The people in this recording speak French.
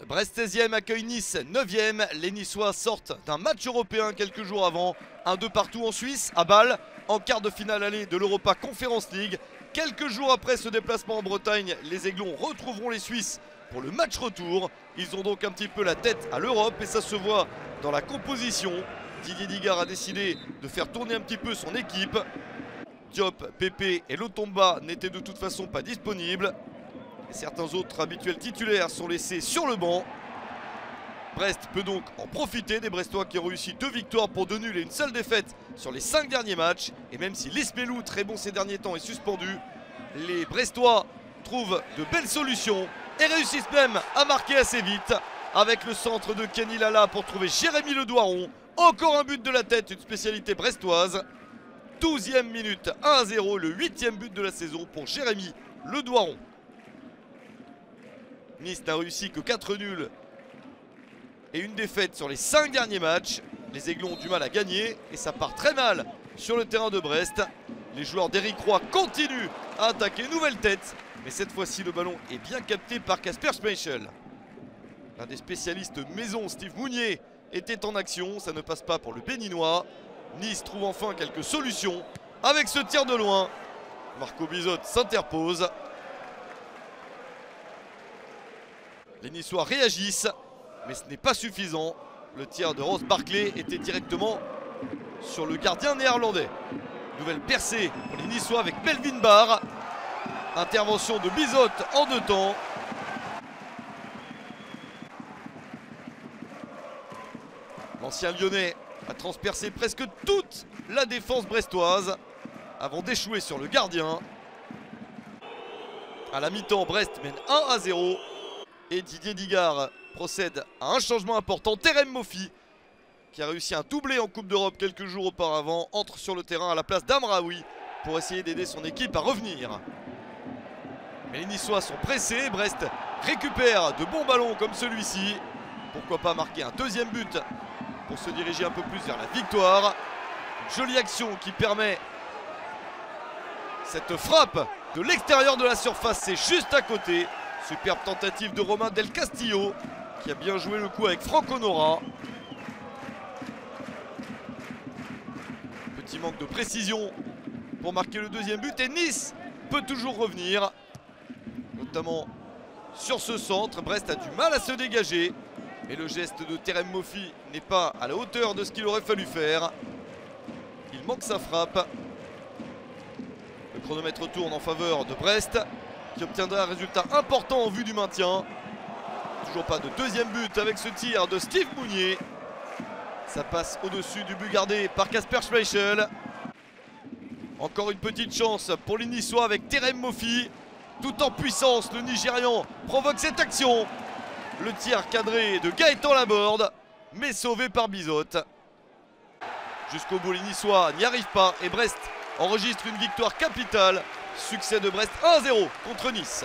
Brest 16e accueille Nice 9e. Les Niçois sortent d'un match européen quelques jours avant. Un 2 partout en Suisse, à Bâle, en quart de finale aller de l'Europa Conference League. Quelques jours après ce déplacement en Bretagne, les Aiglons retrouveront les Suisses pour le match retour. Ils ont donc un petit peu la tête à l'Europe et ça se voit dans la composition. Didier Digard a décidé de faire tourner un petit peu son équipe. Diop, Pépé et Lotomba n'étaient de toute façon pas disponibles. Et certains autres habituels titulaires sont laissés sur le banc. Brest peut donc en profiter, des Brestois qui ont réussi 2 victoires pour 2 nuls et une seule défaite sur les 5 derniers matchs. Et même si Lespelou, très bon ces derniers temps, est suspendu, les Brestois trouvent de belles solutions et réussissent même à marquer assez vite avec le centre de Kenny Lala pour trouver Jérémy Ledouaron. Encore un but de la tête, une spécialité brestoise. 12e minute, 1-0, le 8e but de la saison pour Jérémy Ledouaron. Nice n'a réussi que 4 nuls et une défaite sur les 5 derniers matchs. Les Aiglons ont du mal à gagner et ça part très mal sur le terrain de Brest. Les joueurs d'Éric Roy continuent à attaquer, nouvelle tête, mais cette fois-ci le ballon est bien capté par Kasper Schmeichel. L'un des spécialistes maison, Steve Mounier, était en action, ça ne passe pas pour le Béninois. Nice trouve enfin quelques solutions avec ce tir de loin. Marco Bizot s'interpose. Les Niçois réagissent, mais ce n'est pas suffisant. Le tir de Ross Barkley était directement sur le gardien néerlandais. Nouvelle percée pour les Niçois avec Melvin Barr. Intervention de Bizot en 2 temps. L'ancien Lyonnais a transpercé presque toute la défense brestoise avant d'échouer sur le gardien. À la mi-temps, Brest mène 1-0. Et Didier Digard procède à un changement important. Terem Moffi, qui a réussi un doublé en Coupe d'Europe quelques jours auparavant, entre sur le terrain à la place d'Amraoui pour essayer d'aider son équipe à revenir. Mais les Niçois sont pressés. Brest récupère de bons ballons comme celui-ci. Pourquoi pas marquer un 2e but pour se diriger un peu plus vers la victoire. Une jolie action qui permet cette frappe de l'extérieur de la surface. C'est juste à côté. Superbe tentative de Romain Del Castillo qui a bien joué le coup avec Franco Nora. Petit manque de précision pour marquer le 2e but et Nice peut toujours revenir, notamment sur ce centre. Brest a du mal à se dégager et le geste de Terem Moffi n'est pas à la hauteur de ce qu'il aurait fallu faire. Il manque sa frappe. Le chronomètre tourne en faveur de Brest qui obtiendra un résultat important en vue du maintien. Toujours pas de 2e but avec ce tir de Steve Mounier. Ça passe au-dessus du but gardé par Kasper Schmeichel. Encore une petite chance pour les Niçois avec Terem Moffi. Tout en puissance, le Nigérian provoque cette action. Le tir cadré de Gaëtan Laborde, mais sauvé par Bizot. Jusqu'au bout, les Niçois n'y arrivent pas et Brest enregistre une victoire capitale. Succès de Brest 1-0 contre Nice.